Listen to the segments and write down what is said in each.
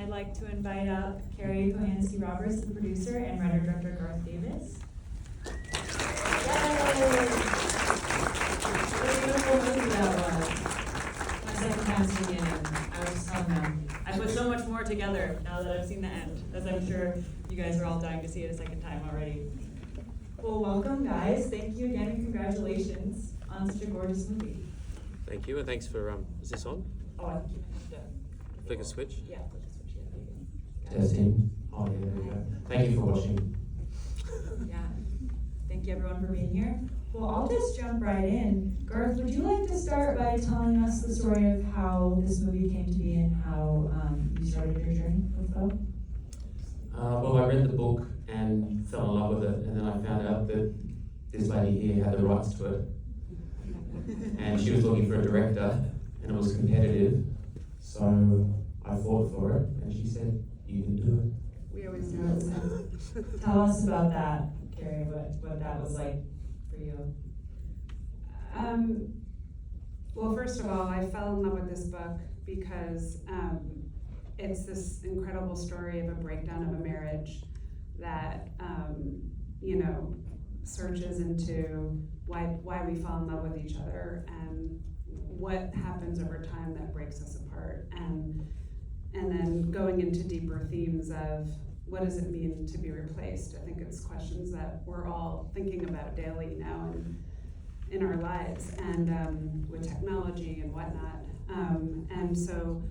I'd like to invite up Kerry Kohansky-Roberts, the producer, and writer-director Garth Davis. Yay! What a beautiful movie that was. My second time seeing it, I was so happy. I put so much more together now that I've seen the end, as I'm sure you guys are all dying to see it a second time already. Well, welcome, guys. Thank you again, and congratulations on such a gorgeous movie. Thank you, and thanks for, is this on? Oh, I think you have to Flick a switch? Yeah, flick a switch. Yeah, there you go. Testing. Oh, yeah, there we go. Thank you for watching. Yeah. Thank you, everyone, for being here. Well, I'll just jump right in. Garth, would you like to start by telling us the story of how this movie came to be and how you started your journey with film? Well, I read the book and fell in love with it, and then I found out that this lady here had the rights to it. And she was looking for a director, and it was competitive, so I fought for it, and she said, "You can do it." We always do it. Tell us about that, Kerry, what that was like for you. Well, first of all, I fell in love with this book because it's this incredible story of a breakdown of a marriage that, searches into why we fall in love with each other and what happens over time that breaks us apart, and then going into deeper themes of what does it mean to be replaced. I think it's questions that we're all thinking about daily now in our lives, and with technology and whatnot. And so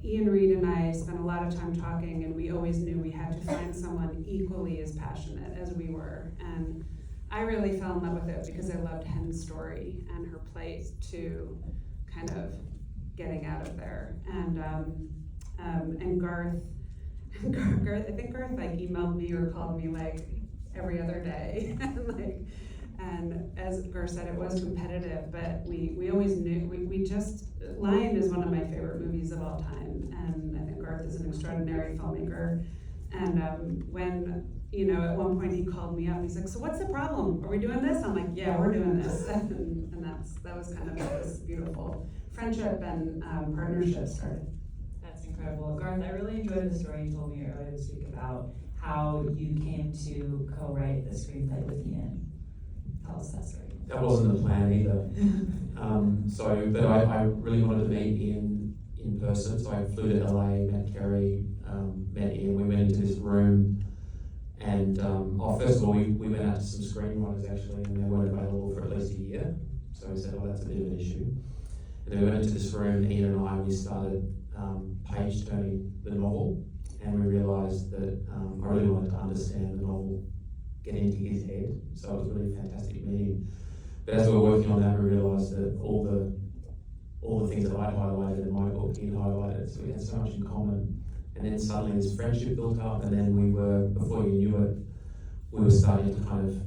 Ian Reid and I spent a lot of time talking, and we always knew we had to find someone equally as passionate as we were. And I really fell in love with it because I loved Hen's story and her plight to kind of getting out of there. And Garth, I think Garth like emailed me or called me like every other day, and as Garth said, it was competitive, but we always knew, we just, Lion is one of my favorite movies of all time, and I think Garth is an extraordinary filmmaker. And when, at one point he called me up, he's like, "So what's the problem? Are we doing this?" I'm like, "Yeah, we're doing this." and that was kind of how this beautiful friendship and partnership started. That's incredible. Garth, I really enjoyed the story you told me earlier this week about how you came to co-write the screenplay with Ian. Tell us that story. That wasn't the plan either. But I really wanted to meet Ian in person, so I flew to LA, met Kerry, met Ian. We went into this room, and first of all, we went out to some screenwriters actually, and they weren't available for at least a year. So we said, "Oh, that's a bit of an issue." And then we went into this room, Ian and we started page turning the novel, and we realised that I really wanted to understand the novel, get into his head. So it was a really fantastic meeting. But as we were working on that, we realised that all the things that I highlighted in my book, Ian highlighted, so we had so much in common. And then suddenly this friendship built up, and then before you knew it, we were starting to kind of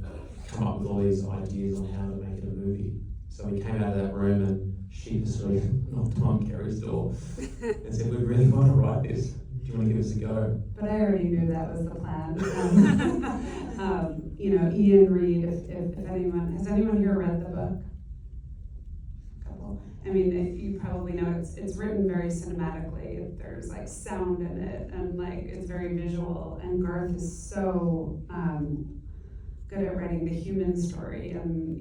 come up with all these ideas on how to make it a movie. So we came out of that room and sheepishly knocked on Kerry's door and said, "We really want to write this. Do you want to give us a go?" But I already knew that was the plan. Ian Reid, if anyone, has anyone here read the book? A couple. I mean, you probably know it's written very cinematically. There's like sound in it, and like it's very visual. And Garth is so good at writing the human story, and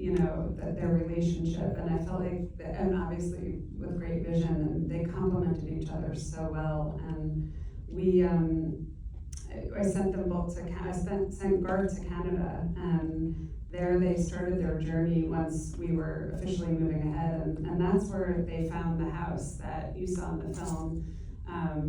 their relationship. And I felt like, and obviously with great vision, and they complemented each other so well. And we, I sent them both to Canada. I sent Garth to Canada, and there they started their journey once we were officially moving ahead, and that's where they found the house that you saw in the film.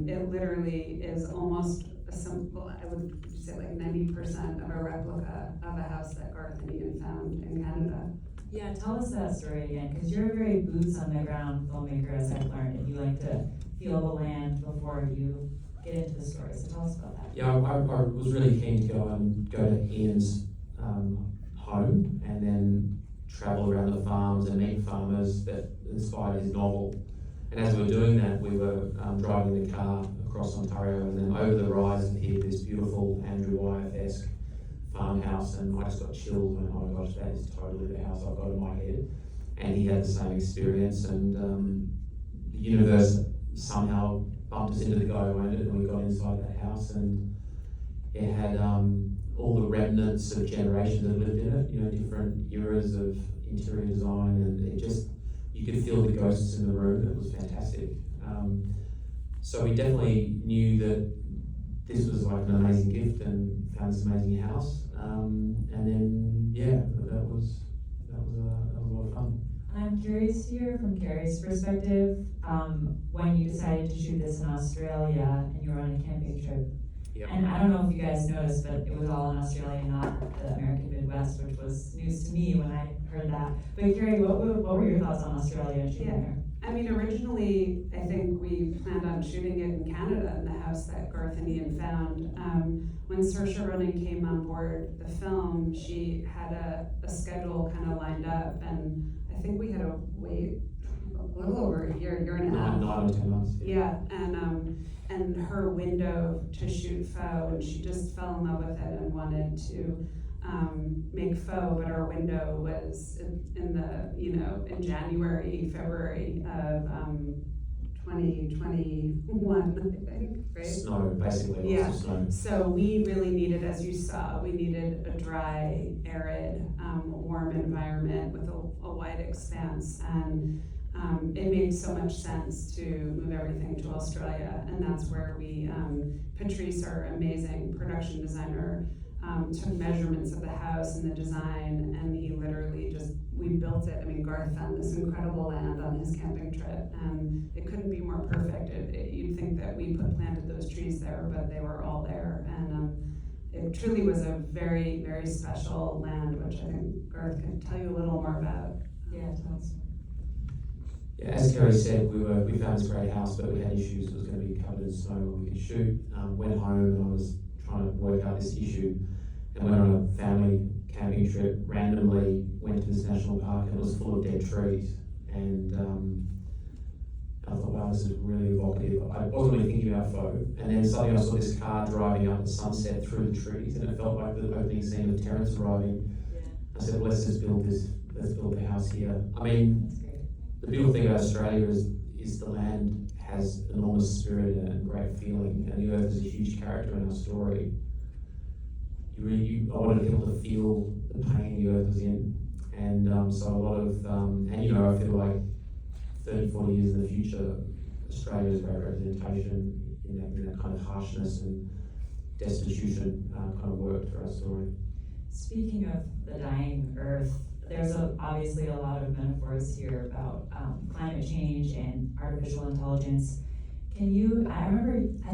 It literally is almost I would say like 90% of a replica of a house that Garth and Ian found in Canada. Yeah, tell us that story again, because you're a very boots on the ground filmmaker, as I've learned, and you like to feel the land before you get into the story. So tell us about that. Yeah, I was really keen to go to Ian's home and then travel around the farms and meet farmers that inspired his novel. And as we were doing that, we were driving the car across Ontario, and then over the horizon here, this beautiful Andrew Wyeth-esque farmhouse, and I just got chills and oh my gosh, that is totally the house I've got in my head. And he had the same experience, and the universe somehow bumped us into the guy who owned it, and we got inside that house, and it had all the remnants of generations that lived in it, you know, different eras of interior design, and it just, you could feel the ghosts in the room. It was fantastic. So we definitely knew that this was like an amazing gift, and found this amazing house. And then, yeah, that was a lot of fun. I'm curious to hear from Kerry's perspective, when you decided to shoot this in Australia and you were on a camping trip. Yep. And I don't know if you guys noticed, but it was all in Australia, not the American Midwest, which was news to me when I heard that. But Kerry, what were your thoughts on Australia and shooting there? I mean, originally, I think we planned on shooting it in Canada, in the house that Garth and Ian found. When Saoirse Ronan came on board the film, she had a schedule kind of lined up, and I think we had to wait a little over a year and a half. 9 or 10 months. Yeah, and her window to shoot faux, and she just fell in love with it and wanted to make faux, but our window was in January, February of 2021, I think, right? Snow, basically. Yeah. Lots of snow. So we really needed, as you saw, we needed a dry, arid, warm environment with a wide expanse, and it made so much sense to move everything to Australia, and that's where we, Patrice, our amazing production designer, took measurements of the house and the design, and he literally we built it. I mean, Garth found this incredible land on his camping trip, and it couldn't be more perfect. You'd think that we planted those trees there, but they were all there, and it truly was a very, very special land, which I think Garth can tell you a little more about. Yeah, tell us. Yeah, as Kerry said, we found this great house, but we had issues. It was going to be covered in snow when we could shoot. Went home and I was trying to work out this issue, and went on a family camping trip, randomly went to this national park, and it was full of dead trees. And I thought, wow, this is really evocative. I wasn't really thinking about photo. And then suddenly I saw this car driving up the sunset through the trees, and it felt like the opening scene of Terrence arriving. Yeah. I said, well, let's build the house here. I mean, the beautiful thing about Australia is the land has enormous spirit in it and great feeling, and the earth is a huge character in our story. I wanted people to feel the pain the earth was in, and so a lot of, and you know, I feel like 30, 40 years in the future, Australia is a great representation in that kind of harshness and destitution kind of work for our story. Speaking of the dying earth, there's obviously a lot of metaphors here about climate change and artificial intelligence. I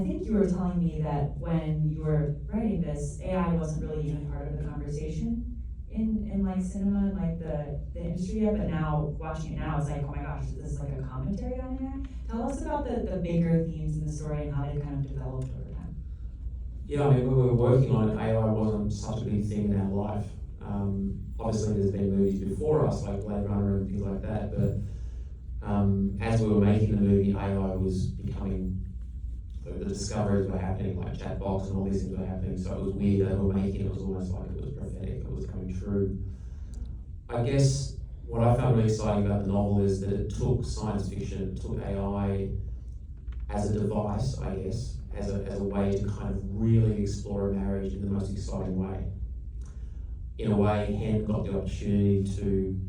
think you were telling me that when you were writing this, AI wasn't really even part of the conversation in like cinema and like the industry yet, but now, watching it now, it's like, oh my gosh, is this like a commentary on AI? Tell us about the bigger themes in the story and how they kind of developed over time. Yeah, I mean, when we were working on it, AI wasn't such a big thing in our life. Obviously, there's been movies before us, like Blade Runner and things like that, but as we were making the movie, AI was becoming, the discoveries were happening, like chatbots and all these things were happening, so it was weird that we were making it, it was almost like it was prophetic, it was coming true. I guess what I found really exciting about the novel is that it took science fiction, it took AI as a device, I guess, as a way to kind of really explore a marriage in the most exciting way. In a way, Hen got the opportunity to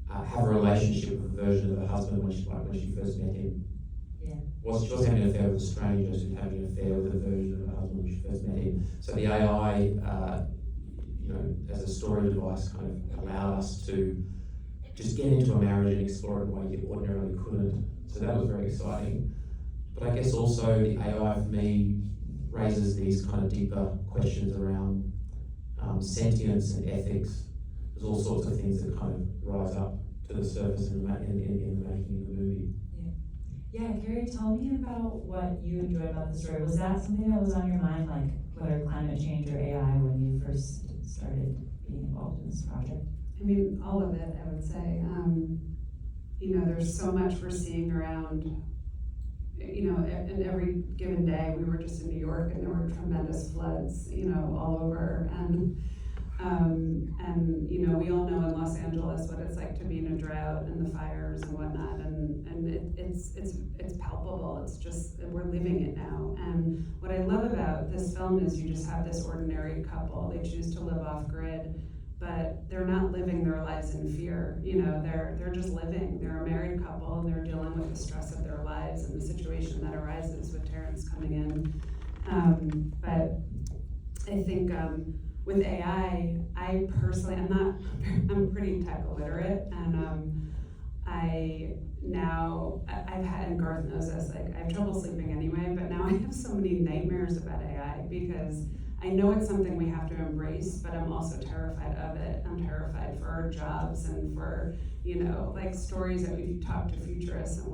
have a relationship with a version of her husband when she first met him. Yeah. She wasn't having an affair with a stranger, she was having an affair with a version of her husband when she first met him. So the AI, as a story device, kind of allowed us to just get into a marriage and explore it in a way you ordinarily couldn't. So that was very exciting. But I guess also the AI for me raises these kind of deeper questions around sentience and ethics. There's all sorts of things that kind of rise up to the surface in the making of the movie. Yeah, Kerry, tell me about what you enjoyed about the story. Was that something that was on your mind, like whether climate change or AI, when you first started being involved in this project? I mean, all of it, I would say. There's so much we're seeing around, and every given day, we were just in New York and there were tremendous floods, all over. And And we all know in Los Angeles what it's like to be in a drought and the fires and whatnot, and it's palpable. It's just, we're living it now. And what I love about this film is you just have this ordinary couple. They choose to live off grid, but they're not living their lives in fear. They're just living. They're a married couple, and they're dealing with the stress of their lives and the situation that arises with Terrence coming in. But I think with AI, I personally, I'm pretty tech illiterate, and I've had, and Garth knows this, like, I have trouble sleeping anyway, but now I have so many nightmares about AI because I know it's something we have to embrace, but I'm also terrified of it. I'm terrified for our jobs and for, like stories that we talk to futurists and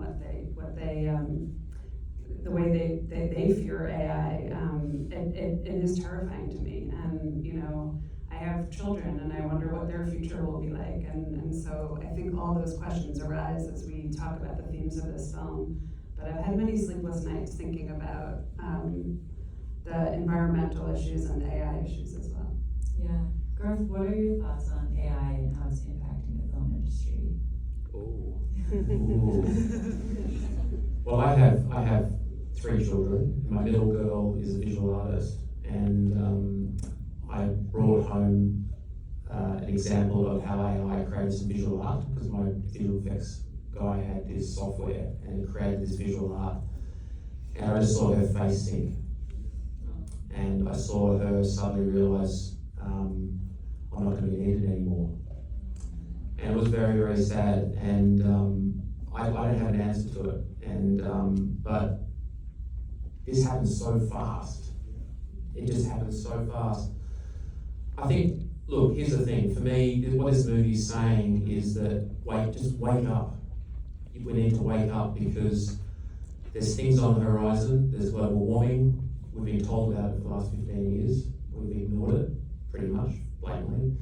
the way they fear AI. It is terrifying to me. And, I have children and I wonder what their future will be like. And so I think all those questions arise as we talk about the themes of this film. But I've had many sleepless nights thinking about the environmental issues and AI issues as well. Yeah. Garth, what are your thoughts on AI and how it's impacting the film industry? Ooh. Well, I have 3 children. My middle girl is a visual artist, and I brought home an example of how AI creates some visual art, because my visual effects guy had this software and it created this visual art, and I just saw her face sink, and I saw her suddenly realise I'm not going to be needed anymore, and it was very, very sad, and I don't have an answer to it, and but this happened so fast. It just happened so fast. I think, look, here's the thing. For me, what this movie is saying is that just wake up. We need to wake up because there's things on the horizon. There's global warming. We've been told about it for the last 15 years. We've ignored it, pretty much, blatantly.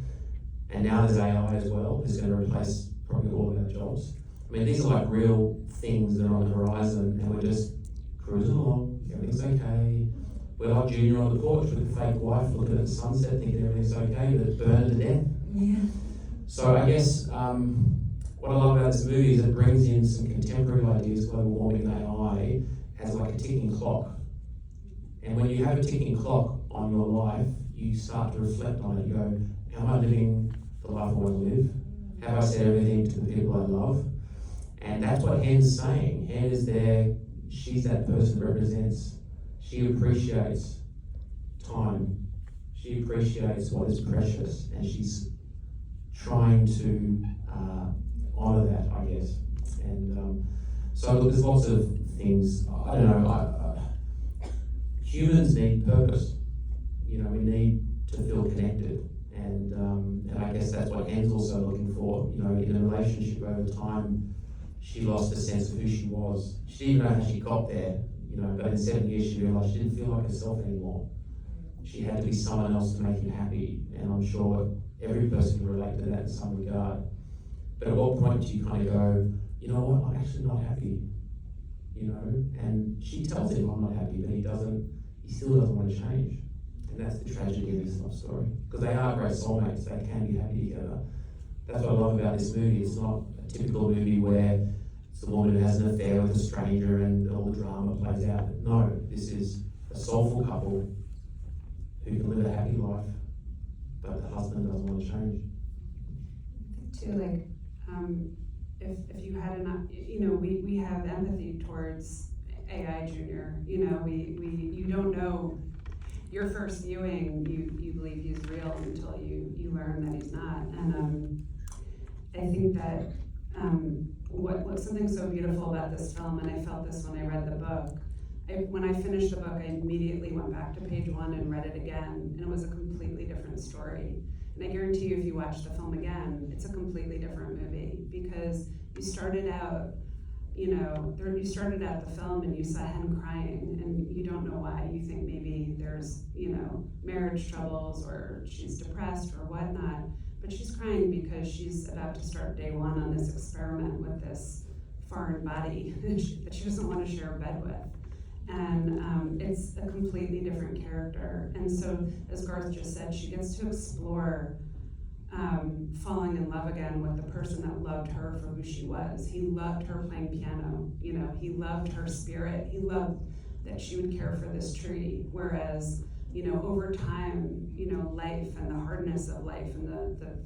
And now there's AI as well. It's going to replace probably all of our jobs. I mean, these are like real things that are on the horizon, and we're just cruising along. Everything's okay. We're like Junior on the porch with the fake wife looking at the sunset thinking everything's okay, but it's burning to death. Yeah. So I guess what I love about this movie is it brings in some contemporary ideas, global warming and AI, as like a ticking clock. And when you have a ticking clock on your life, you start to reflect on it. You go, am I living the life I want to live? Have I said everything to the people I love? And that's what Hen's saying. Hen is there, she's that person that represents. She appreciates time. She appreciates what is precious, and she's trying to honour that, I guess. And so look, there's lots of things. I don't know. Humans need purpose. We need to feel connected, and I guess that's what Anne's also looking for. In a relationship over time, she lost a sense of who she was. She didn't know how she got there. But in 7 years she realised she didn't feel like herself anymore. She had to be someone else to make him happy, and I'm sure every person can relate to that in some regard. But at what point do you kind of go, you know what, I'm actually not happy, And she tells him I'm not happy, but he still doesn't want to change. And that's the tragedy of this love story. Because they are great soulmates, they can be happy together. That's what I love about this movie. It's not a typical movie where it's the woman who has an affair with a stranger and all the drama plays out. No, this is a soulful couple who can live a happy life, but the husband doesn't want to change. Too, like, if you had enough, we have empathy towards AI Junior. You don't know. Your first viewing, you believe he's real until you learn that he's not. And I think that what's something so beautiful about this film, and I felt this when I read the book, when I finished the book, I immediately went back to page 1 and read it again, and it was a completely different story. And I guarantee you, if you watch the film again, it's a completely different movie, because you started out, you started out the film and you saw Hen crying, and you don't know why. You think maybe there's, marriage troubles, or she's depressed or whatnot. But she's crying because she's about to start day 1 on this experiment with this foreign body that she doesn't want to share a bed with. And it's a completely different character. And so, as Garth just said, she gets to explore falling in love again with the person that loved her for who she was. He loved her playing piano, you know, he loved her spirit, he loved that she would care for this tree. Whereas, you know, over time, you know, life and the hardness of life and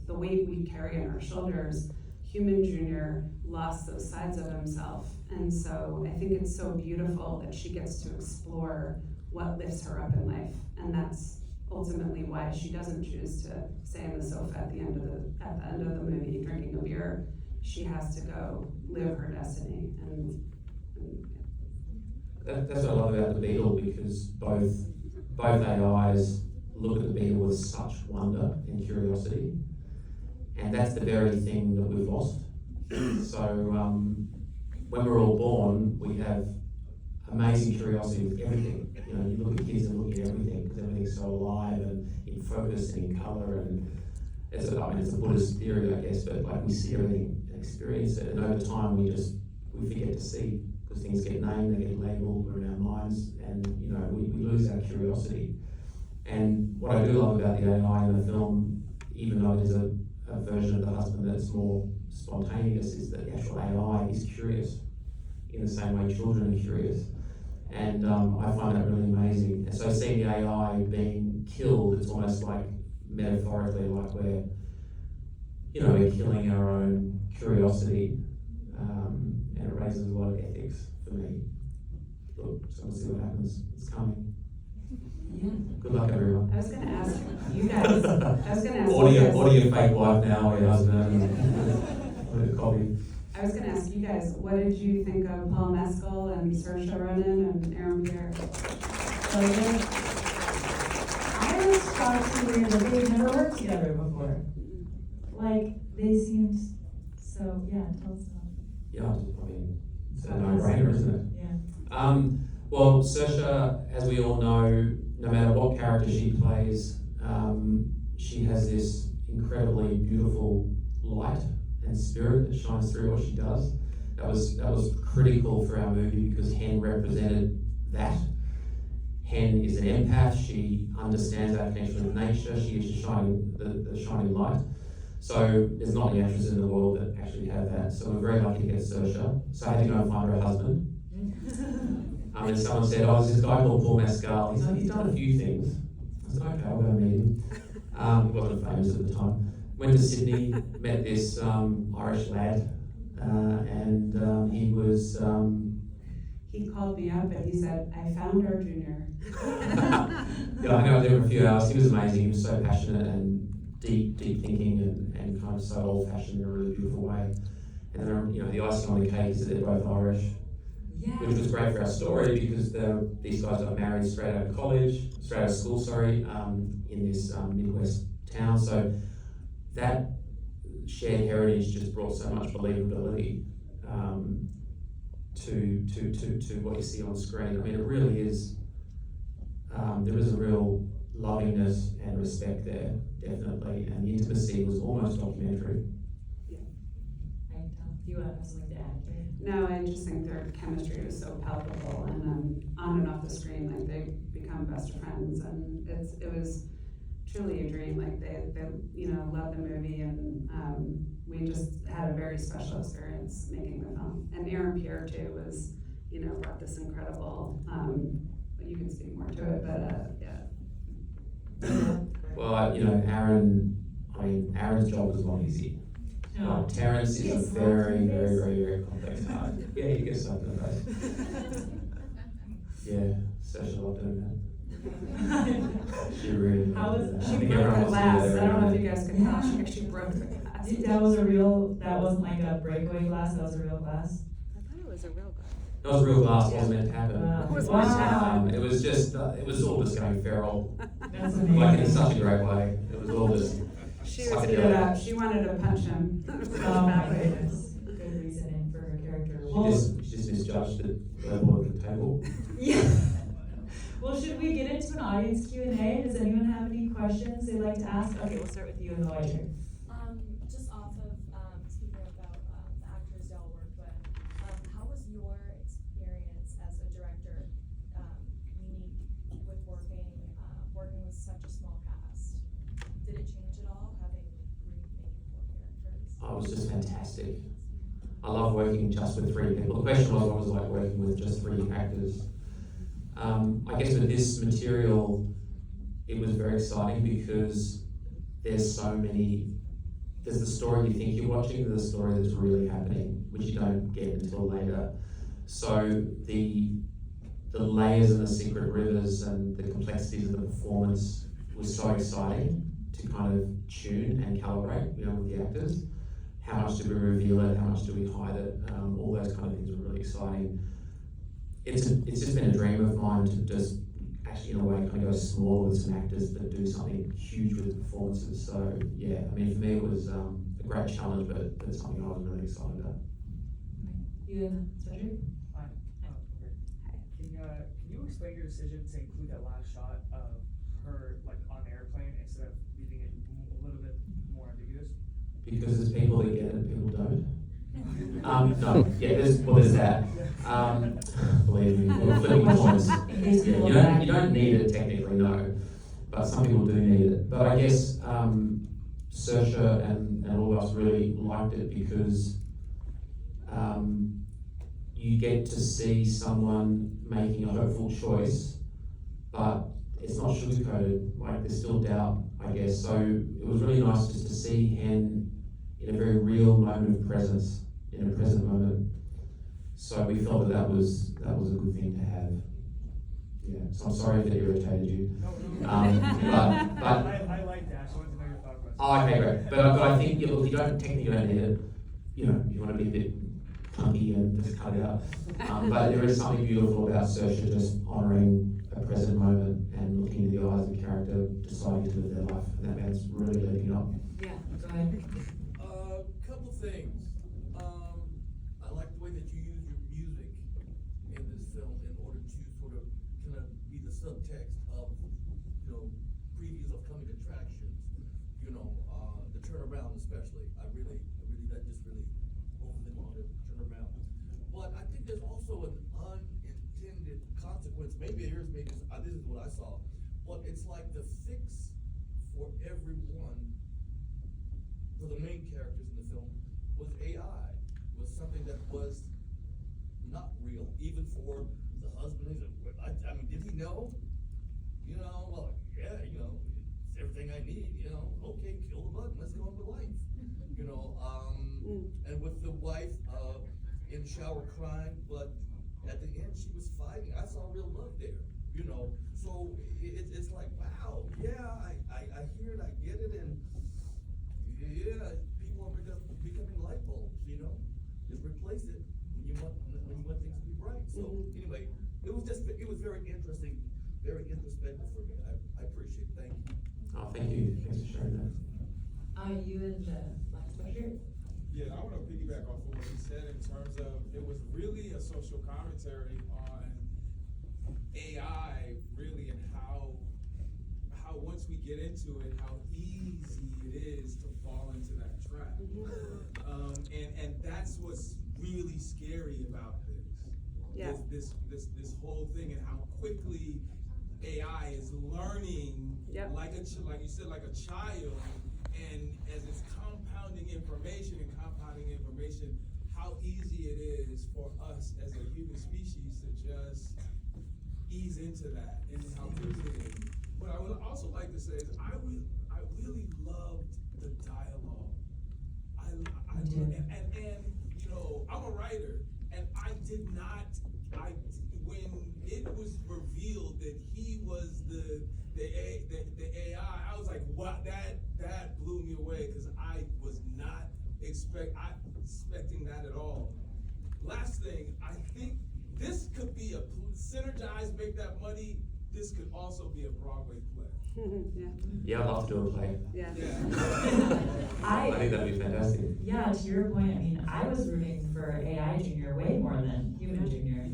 the weight we carry on our shoulders, Human Jr. lost those sides of himself. And so I think it's so beautiful that she gets to explore what lifts her up in life. And that's ultimately why she doesn't choose to stay on the sofa at the end of the movie drinking a beer. She has to go live her destiny. And That's what I love about the Beetle, because both AIs look at the Beetle with such wonder and curiosity, and that's the very thing that we've lost. So when we're all born, we have amazing curiosity with everything. You know, you look at kids and look at everything because everything's so alive and in focus and in colour, and it's a Buddhist theory, I guess, but like we see everything and experience it, and over time we forget to see because things get named, they get labelled, we're in our minds, and you know we lose our curiosity. And what I do love about the AI in the film, even though there's a version of the husband that's more spontaneous, is that the actual AI is curious in the same way children are curious. And I find that really amazing. And so seeing the AI being killed, it's almost like metaphorically like we're killing our own curiosity, and it raises a lot of ethics for me. Look, so we'll see what happens. It's coming. yeah. Good luck, everyone. I was going to ask you guys. Audio fake wife now, or husband, with a copy. I was going to ask you guys, what did you think of Paul Mescal and Saoirse Ronan and Aaron Pierre? So good. I was shocked to hear that they've never worked together before. Like, they seemed so, yeah, tell us about it. Yeah, I mean, it's a no-brainer, isn't it? Yeah. Well, Saoirse, as we all know, no matter what character she plays, she has this incredibly beautiful light and spirit that shines through what she does. That was critical for our movie because Hen represented that. Hen is an empath. She understands our connection with nature. She is the shining light. So there's not many actresses in the world that actually have that. So we're very lucky to get Saoirse. So I had to go and find her a husband. And someone said, "Oh, there's this guy called Paul Mescal. He's done a few things." I said, "Okay, I'll go and meet him." He wasn't famous at the time. Went to Sydney, met this Irish lad, and he was. He called me up and he said, "I found our junior." Yeah, I know there for a few hours. He was amazing. He was so passionate and deep thinking and kind of so old-fashioned in a really beautiful way. And then, the icing on the cake is that they're both Irish. Yeah. Which was great for our story because these guys got married straight out of school, in this Midwest town. So that shared heritage just brought so much believability to what you see on screen. I mean, it really is. There is a real lovingness and respect there, definitely, and the intimacy was almost documentary. Do you have something to add, Kerry? No, I just think their chemistry was so palpable, and on and off the screen, like they become best friends, and it was truly a dream. Like they loved the movie, and we just had a very special experience making the film. And Aaron Pierre too was, brought this incredible. You can speak more to it, but yeah. Well, Aaron's job was not easy. No. Terrence is a very, very, very, very complex part. Yeah, you get stuck in the face. Yeah, Saoirse loved doing that. She really How was- loved She that. broke the glass. I don't know if you guys. guys can tell. She actually broke the glass. That wasn't like a breakaway glass, that was a real glass? I thought it was a real glass. That was real glass. It wasn't meant to happen. Wow. It was meant to happen. It was just. It was all just going feral, That's like amazing. in such a great way. It was all just. She was eating up. She wanted to punch him. Oh my goodness, good reasoning for her character. Well, She just misjudged the level of the table. yeah. Well, should we get into an audience Q&A? Does anyone have any questions they'd like to ask? Okay, we'll start with you in the white chair. Just off of speaking about the actors y'all worked with, how was your experience as a director meeting was just fantastic. I love working just with 3 people. The question was, what was it like working with just 3 actors? I guess with this material, it was very exciting because there's so many. There's the story you think you're watching, there's the story that's really happening, which you don't get until later. So the layers and the secret rivers and the complexities of the performance was so exciting to kind of tune and calibrate, with the actors. How much do we reveal it? How much do we hide it? All those kind of things were really exciting. It's just been a dream of mine to just actually, in a way, kind of go small with some actors, but do something huge with the performances. So yeah, I mean, for me, it was a great challenge, but something I was really excited about. You and Cedric? Hi. Can you explain your decision to include that last shot of her on the airplane instead of leaving it a little bit more ambiguous? Because there's people that get it and people don't. No, yeah, there's that. Believe me, we're flipping coins. Yeah, you don't need it technically, no, but some people do need it. But I guess Saoirse and all of us really liked it because you get to see someone making a hopeful choice, but it's not sugar-coated. Like, there's still doubt, I guess. So it was really nice just to see Hen in a very real moment of presence, in a present moment. So we felt that was a good thing to have. Yeah. So I'm sorry if it irritated you. No. But I like that. I just wanted to know your thought process. oh, okay, great. But I think look, you don't need it. You want to be a bit clunky and just cut it out. But there is something beautiful about Saoirse just honouring a present moment and looking into the eyes of the character, deciding to live their life, and that man's really living up. Yeah, go ahead. Couple things. I like the way that you use your music in this film in order to sort of kind of be the subtext of, previews of coming attractions. The turnaround especially. I really that just really opened them on to turn around. But I think there's also an unintended consequence. Maybe this is what I saw. But it's like the fix for everyone, for the main characters in the film, was AI, was something that was not real, even for the husband. I mean, did he know? Well, yeah, it's everything I need, okay, kill the button, let's go on with life. And with the wife in the shower crying, but at the end she was fighting. I saw real love there, so it's like, wow, yeah, I hear it, I get it, and yeah, people are becoming light bulbs, just replace it when you want things to be bright. So anyway, it was very interesting, very introspective for me. I appreciate it. Thank you. Oh, thank you. Thanks for sharing that. You and last question. Yeah, I want to piggyback off of what he said in terms of it was really a social commentary on AI, really, and how once we get into it, how easy it is to fall into that trap. And that's what's really scary about this. Yeah. This whole thing, and how quickly AI is learning, Yep. like you said, like a child, and as it's compounding information, how easy it is for us as a human species to just ease into that, and how quickly it is. What I would also like to say is I really loved the dialogue. I'm a writer, and when it was revealed that he was the AI, I was like, wow, that blew me away, because I was not expecting that at all. Last thing, I think this could be a synergize, make that money. This could also be a Broadway play. Yeah, I'd love to do a play. Yeah. I think that'd be fantastic. Yeah, to your point, I mean, I was rooting for AI Junior way more than Human Junior.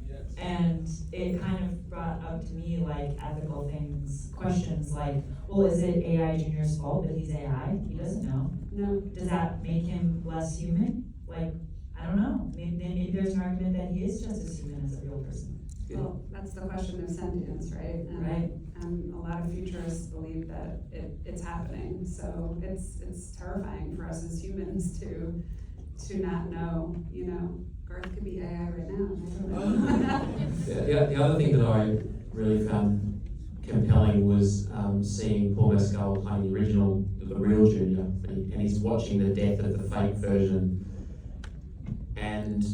Yes. And it kind of brought up to me ethical questions like, well, is it AI Junior's fault that he's AI? He doesn't know. No. Does that make him less human? I don't know. Maybe there's an argument that he is just as human as a real person. good. Well, that's the question of sentience, right? And, Right. and a lot of futurists believe that it's happening. So it's terrifying for us as humans to not know, you know, Garth could be AI right now. I don't know. The other thing that I really found compelling was seeing Paul Mescal playing the real Junior, and he's watching the death of the fake version. And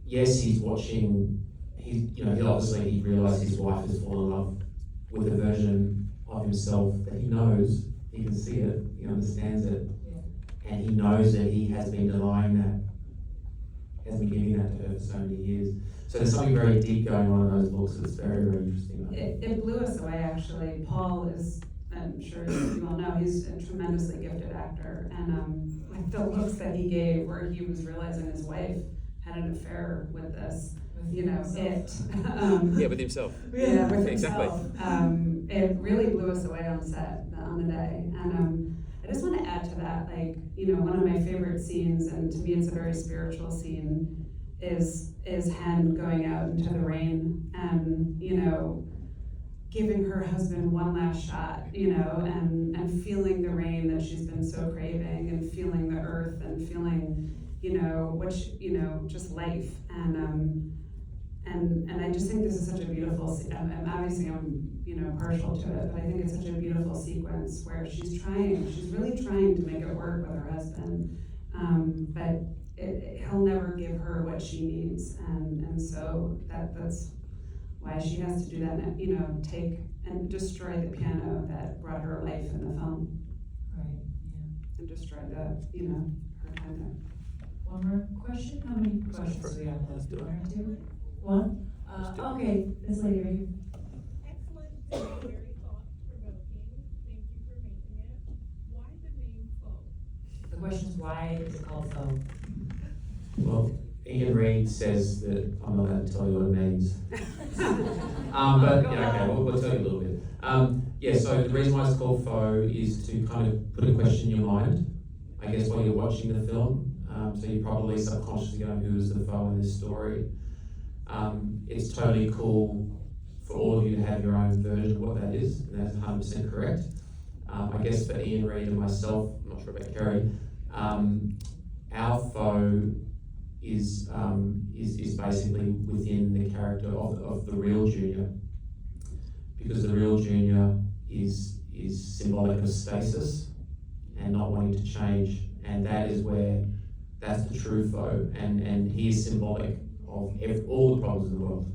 yes, he's watching. He obviously he realised his wife has fallen in love with a version of himself that he knows. He can see it. He understands it, and he knows that he has been denying that. He hasn't been giving that to her for so many years. So there's something very deep going on in those books that's very, very interesting. It blew us away, actually. Paul is, I'm sure you all know, he's a tremendously gifted actor. And like the looks that he gave where he was realizing his wife had an affair with this, you know, Yeah, with himself. Yeah, with Exactly. himself. It really blew us away on set, on the day. And I just want to add to that, like, you know, one of my favorite scenes, and to me it's a very spiritual scene, is Hen going out into the rain and, you know, giving her husband one last shot, you know, and feeling the rain that she's been so craving, and feeling the earth, and feeling, you know, just life. And I just think this is such a beautiful, obviously I'm, you know, partial to it, but I think it's such a beautiful sequence where she's really trying to make it work with her husband, but he'll never give her what she needs, and so that's why she has to do that, you know, take and destroy the piano that brought her life in the film. Right, yeah. And destroy the, you know, her time there. One more question? How many questions do we have Let's left? do it. One or two? One? Let's do it. Okay, this lady right here. Excellent, very thought-provoking. Thank you for making it. Why the name Foe? The question is, why is it called Foe? Well, Ian Reid says that I'm not allowed to tell you what it means. But yeah, okay, we'll tell you a little bit. Yeah, so the reason why it's called Foe is to kind of put a question in your mind, I guess, while you're watching the film. So you're probably subconsciously going, who is the foe in this story? It's totally cool for all of you to have your own version of what that is, and that's 100% correct. I guess for Ian Reid and myself, I'm not sure about Kerry, our foe is basically within the character of the real Junior, because the real Junior is symbolic of stasis and not wanting to change, and that's the true foe, and he is symbolic of all the problems of the world.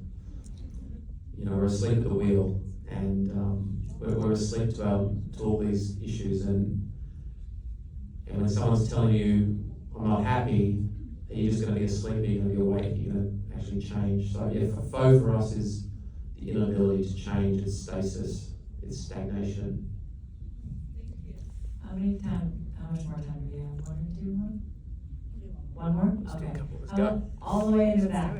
You know, we're asleep at the wheel, and we're asleep to all these issues, and when someone's telling you, I'm not happy, are you just going to be asleep, or are you going to be awake, you're going to actually change? So yeah, foe for us is the inability to change, it's stasis, it's stagnation. Thank you. How much more time do we have? One or two more? One more? Let's do a Okay. couple. Let's How go. about all the way into that?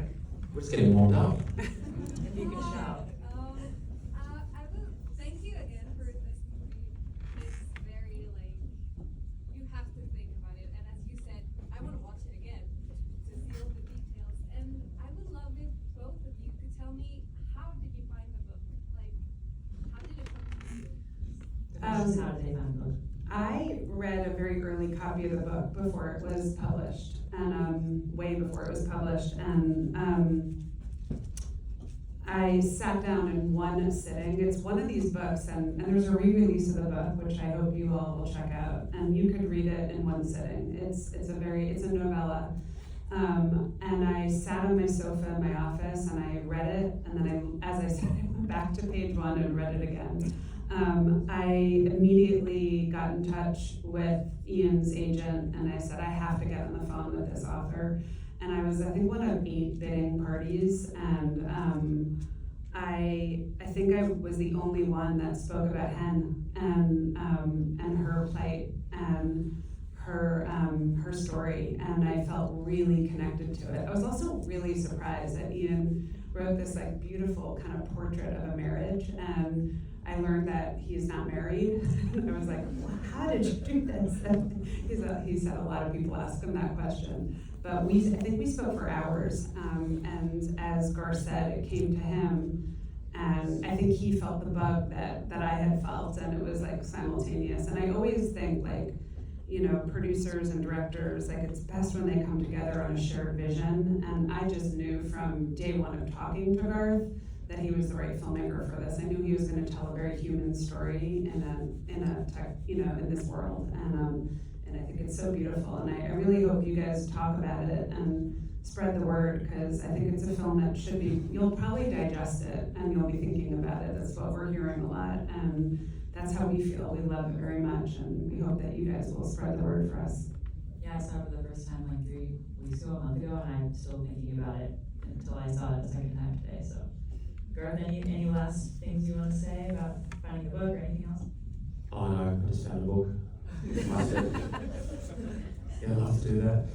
We're just getting warmed up. If you can shout. I will thank you again for this movie. It's very, like, you have to think about it. And as you said, I want to watch it again to see all the details. And I would love if both of you could tell me, how did you find the book? Like, how did it come to you? The question is, how did they find the book? I read a very early copy of the book before it was published, and way before it was published, and I sat down in one sitting. It's one of these books, and there's a re-release of the book, which I hope you all will check out, and you could read it in one sitting. It's a novella. And I sat on my sofa in my office and I read it, and then as I said, I went back to page one and read it again. I immediately got in touch with Ian's agent, and I said, I have to get on the phone with this author. And I was, I think, one of 8 bidding parties, and I think I was the only one that spoke about Hen and her plight and her story, and I felt really connected to it. I was also really surprised that Ian wrote this like beautiful kind of portrait of a marriage, and I learned that he's not married. I was like, well, how did you do this? And he said a lot of people ask him that question. But I think we spoke for hours, and as Garth said, it came to him, and I think he felt the bug that I had felt, and it was like simultaneous. And I always think, like, you know, producers and directors, like, it's best when they come together on a shared vision. And I just knew from day one of talking to Garth that he was the right filmmaker for this. I knew he was going to tell a very human story in a tech, you know, in this world. And I think it's so beautiful. And I really hope you guys talk about it and spread the word, because I think it's a film that should be, you'll probably digest it and you'll be thinking about it. That's what we're hearing a lot. And that's how we feel. We love it very much. And we hope that you guys will spread the word for us. Yeah, I saw it for the first time like 3 weeks ago, a month ago, and I'm still thinking about it until I saw it a second time today. So, Garth, any last things you want to say about finding the book or anything else? Oh no, I just found a book. Yeah, I'd love to do that.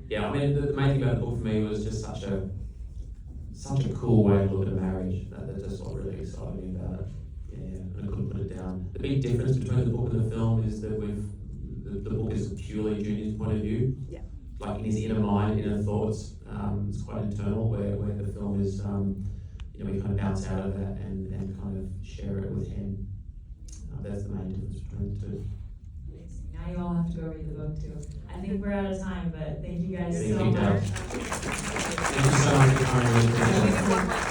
Yeah, I mean, the main thing about the book for me was just such a cool way to look at a marriage. That's just what really excited me about it. Yeah, and I couldn't put it down. The big difference between the book and the film is that the book is purely Junior's point of view. Yeah. Like in his inner mind, inner thoughts. It's quite internal, where the film is, you know, we kind of bounce out of that and kind of share it with him. That's the main difference between the two. Now you all have to go read the book too. I think we're out of time, but thank you guys Thank so you, much. Dad. Thank you so much for coming. We did one more